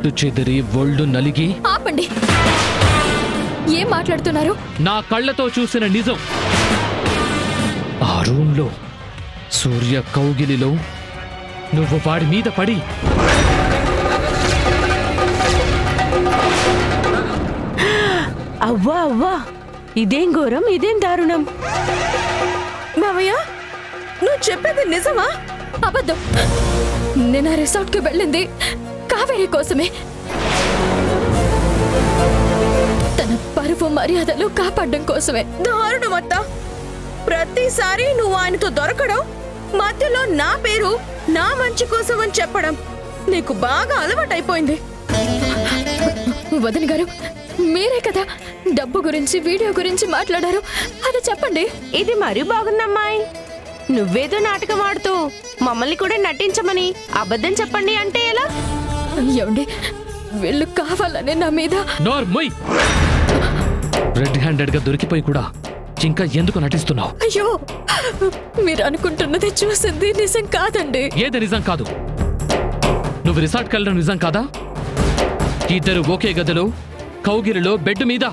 చెట్టు చెదిరి ఒళ్ళు నలిగి. ఆపండి, ఏం మాట్లాడుతున్నారు? నా కళ్ళతో చూసిన నిజం. ఆ రూంలో సూర్య కౌగిలిలో నువ్వు వాడి మీద పడి అవ్వా అవ్వా, ఇదేం ఘోరం, ఇదేం దారుణం. మావయ్య, నువ్వు చెప్పేది నిజమా? అబద్ధం. నేను ఆ రిసార్ట్కి వెళ్ళింది కావేరి కోసమే. తన పరువు మర్యాదలు కాపాడడం కోసమే. దారుణం అత్త. ప్రతిసారి నువ్వు ఆయనతో దొరకడం, మధ్యలో నా పేరు నా మంచి కోసం అని చెప్పడం నీకు బాగా అలవాటైపోయింది. వదిన గారు, మీరే కదా డబ్బు గురించి వీడియో గురించి మాట్లాడారు, అది చెప్పండి. ఇది మరీ బాగుందమ్మాయి. నువ్వేదో నాటకం ఆడుతూ మమ్మల్ని కూడా నటించమని అబద్ధం చెప్పండి అంటే ఎలా? ఏమండి, వీళ్ళు కావాలని నా మీద. నోర్మోయ్, రెడ్ హ్యాండెడ్ గా దొరికిపోయి కూడా ఇంకా ఎందుకు నటిస్తున్నావు? అయ్యో, మీరు అనుకుంటున్నది చూసింది నిజం కాదండి. ఏది నిజం కాదు? నువ్వు రిసార్ట్కి వెళ్ళడం నిజం కాదా? ఇద్దరు ఒకే గదిలో కౌగిలిలో బెడ్ మీద.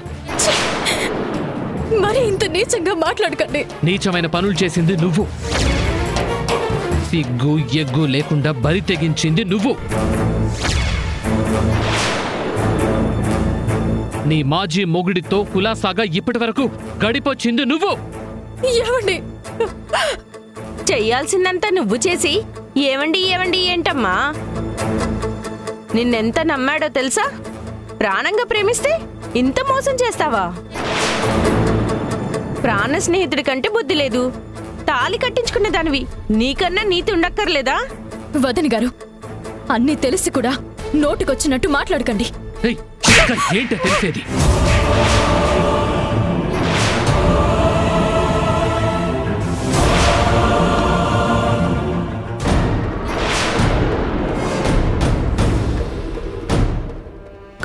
మరి ఇంత నీచంగా మాట్లాడకండి. నీచమైన పనులు చేసింది నువ్వు. సిగ్గు ఎగ్గు లేకుండా బరి తెగించింది నువ్వు. నీ మాజీ మొగుడితో కులాసాగా ఇప్పటి వరకు గడిపొచ్చింది నువ్వు. ఏమండి, చెయ్యాల్సిందంతా నువ్వు చేసి ఏవండి ఏవండి ఏంటమ్మా? నిన్నెంత నమ్మాడో తెలుసా? ప్రాణంగా ప్రేమిస్తే ఇంత మోసం చేస్తావా? ప్రాణ స్నేహితుడి కంటే బుద్ధి లేదు. తాళి కట్టించుకునే దానివి నీకన్నా నీతి ఉండక్కర్లేదా? వదిన గారు, అన్నీ తెలిసి కూడా నోటికొచ్చినట్టు మాట్లాడకండి. ఏంటో తెలిసేది?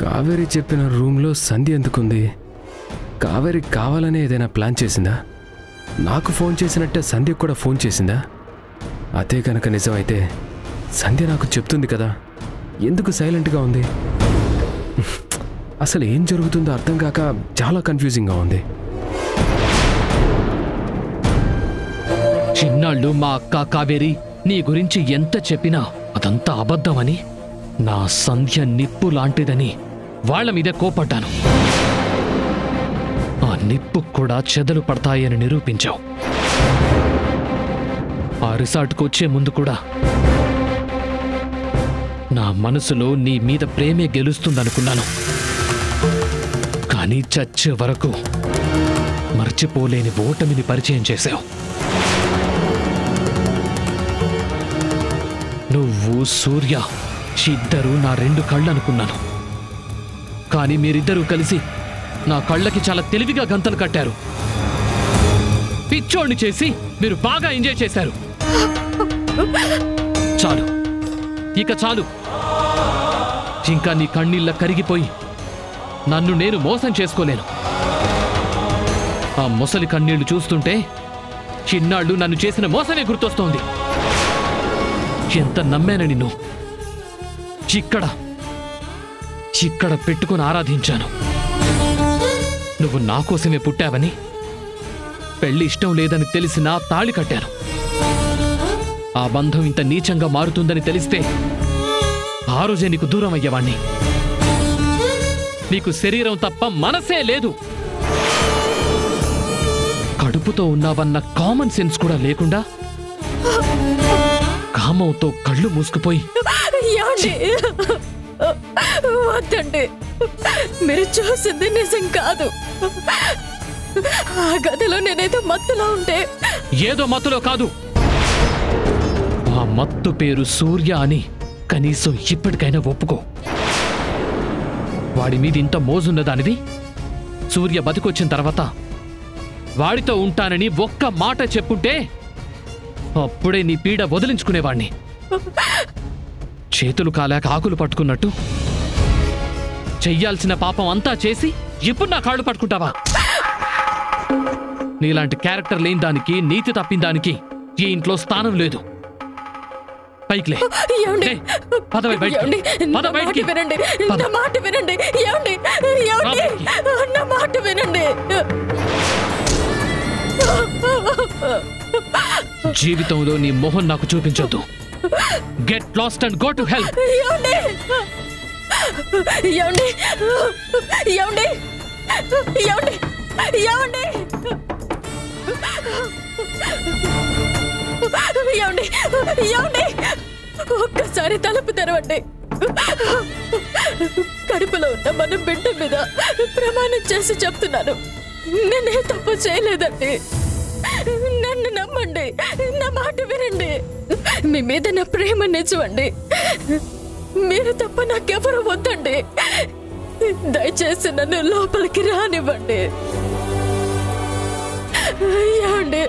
కావేరి చెప్పిన రూమ్లో సంధ్య ఎందుకుంది? కావేరి కావాలనే ఏదైనా ప్లాన్ చేసిందా? నాకు ఫోన్ చేసినట్టే సంధ్యకు కూడా ఫోన్ చేసిందా? అదే కనుక నిజమైతే సంధ్య నాకు చెప్తుంది కదా. ఎందుకు సైలెంట్గా ఉంది? అసలు ఏం జరుగుతుందో అర్థం కాక చాలా కన్ఫ్యూజింగ్గా ఉంది. చిన్నాళ్ళు మా అక్క కావేరి నీ గురించి ఎంత చెప్పినా అదంతా అబద్ధమని, నా సంధ్య నిప్పు లాంటిదని వాళ్ల మీదే కోపడ్డాను. ఆ నిప్పు కూడా చెదలు పడతాయని నిరూపించావు. ఆ రిసార్ట్కు వచ్చే ముందు కూడా నా మనసులో నీ మీద ప్రేమే గెలుస్తుందనుకున్నాను. కానీ చచ్చే వరకు మర్చిపోలేని ఓటమిని పరిచయం చేశావు. నువ్వు సూర్య ఇద్దరూ నా రెండు కళ్ళు అనుకున్నాను. కానీ మీరిద్దరూ కలిసి నా కళ్ళకి చాలా తెలివిగా గంతలు కట్టారు. పిచ్చోడిని చేసి మీరు బాగా ఎంజాయ్ చేశారు. చాలు, ఇక చాలు. ఇంకా నీ కన్నీళ్ళ కరిగిపోయి నన్ను నేను మోసం చేసుకోలేను. ఆ ముసలి కన్నీళ్లు చూస్తుంటే చిన్నాళ్ళు నన్ను చేసిన మోసమే గుర్తొస్తోంది. ఎంత నమ్మాను నిన్ను. ఇక్కడ పెట్టుకుని ఆరాధించాను. నువ్వు నా కోసమే పుట్టావని, పెళ్లి ఇష్టం లేదని తెలిసినా తాళి కట్టాను. ఆ బంధం ఇంత నీచంగా మారుతుందని తెలిస్తే ఆ రోజే నీకు దూరం అయ్యేవాణ్ణి. నీకు శరీరం తప్ప మనసే లేదు. కడుపుతో ఉన్నావన్న కామన్ సెన్స్ కూడా లేకుండా కామంతో కళ్ళు మూసుకుపోయి. వద్దండి, మీరు చూసింది నిజం కాదు. ఆ గదిలో నేనేదో మత్తులో ఉంటే. ఏదో మత్తులో కాదు, ఆ మత్తు పేరు సూర్య అని కనీసం ఇప్పటికైనా ఒప్పుకో. వాడి మీద ఇంత మోజున్న దానివి సూర్య బతికొచ్చిన తర్వాత వాడితో ఉంటానని ఒక్క మాట చెప్పుంటే అప్పుడే నీ పీడ వదిలించుకునేవాణ్ణి. చేతులు కాలాక ఆకులు పట్టుకున్నట్టు చెయ్యాల్సిన పాపం అంతా చేసి ఇప్పుడు నా కాళ్ళు పట్టుకుంటావా? నీలాంటి క్యారెక్టర్ లేని దానికి, నీతి తప్పిన దానికి ఈ ఇంట్లో స్థానం లేదు. పైకిలే. ఏమండి? లే, పదవే బయటికి. ఏమండి? పద నా మాట బయటికి. వినండి. పద. నా మాట వినండి. ఏమండి? ఏమండి? బయటికి. నా మాట వినండి. జీవితంలో నీ మొహం నాకు చూపించొద్దు. Get lost and go to help. ఏమండి? ఏమండి? ఏమండి? ఏమండి? ఏమండి? ఏమండి? ఏమండి? ఒక్కసారి తలుపు తెరవండి. కడుపులో ఉన్న మన బిడ్డ మీద ప్రమాణం చేసి చెప్తున్నాను, నేనే తప్పు చేయలేదండి. నన్ను నమ్మండి, నా మాట వినండి. మీ మీద నా ప్రేమ నిజమండి. మీరు తప్ప నాకెవరు వద్దండి. దయచేసి నన్ను లోపలికి రానివ్వండి. ఏమండి?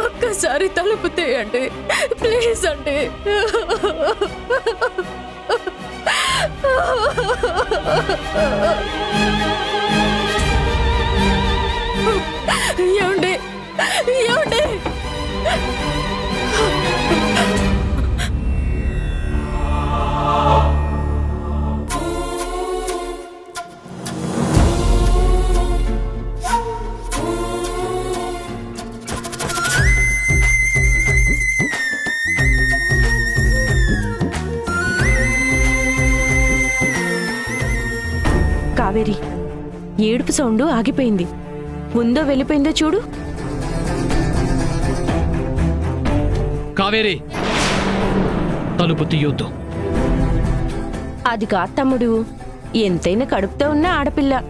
ఒక్కసారి తలుపు తీయండి ప్లీజ్ అండి. ఏమండి? ఏమండి? కావేరి, ఏడుపు సౌండ్ ఆగిపోయింది. ఉందో వెళ్ళిపోయిందో చూడు. కావేరి, తలుపు తీయొద్దు. అది కాదు తమ్ముడు, ఎంతైనా కడుపుతో ఉన్న ఆడపిల్ల,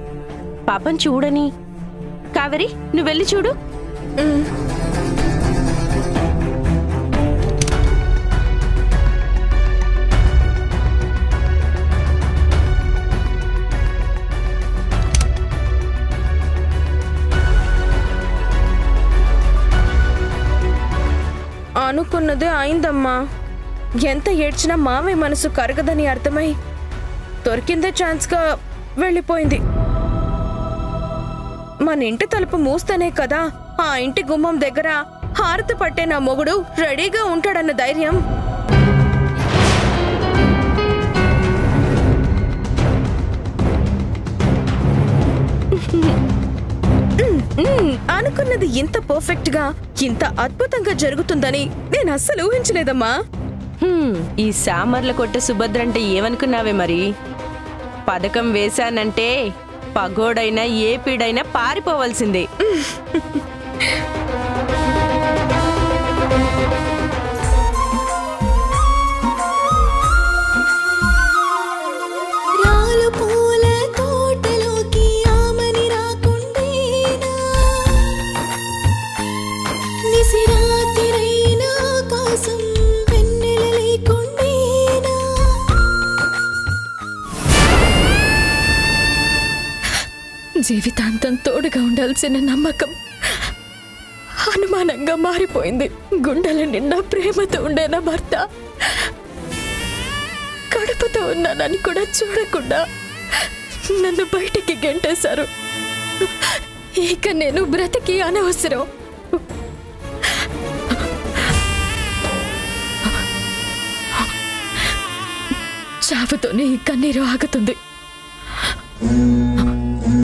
పాపం చూడని. కావేరి, నువ్వు వెళ్ళి చూడు. అనుకున్నదే అయిందమ్మా. ఎంత ఏడ్చినా మావే మనసు కరగదని అర్థమై దొరికిందే ఛాన్స్గా వెళ్ళిపోయింది. మన ఇంటి తలుపు మూస్తేనే కదా ఆ ఇంటి గుమ్మం దగ్గర హారతి పట్టే నా మొగుడు రెడీగా ఉంటాడన్న ధైర్యం. అనుకున్నది ఇంత పర్ఫెక్ట్ గా ఇంత అద్భుతంగా జరుగుతుందని నేను అస్సలు ఊహించలేదమ్మా. ఈ సామర్ల కొట్ట సుభద్రంటే ఏమనుకున్నావే మరి? పథకం వేశానంటే పగోడైనా ఏ పీడైనా పారిపోవాల్సిందే. జీవితాంతం తోడుగా ఉండాల్సిన నమ్మకం అనుమానంగా మారిపోయింది. గుండెల నిండా ప్రేమతో ఉండే నా భర్త కడుపుతో ఉన్నానని కూడా చూడకుండా నన్ను బయటికి గెంటేశారు. ఇక నేను బ్రతికి అనవసరం. చావుతోనే ఈ కన్నీరు ఆగుతుంది.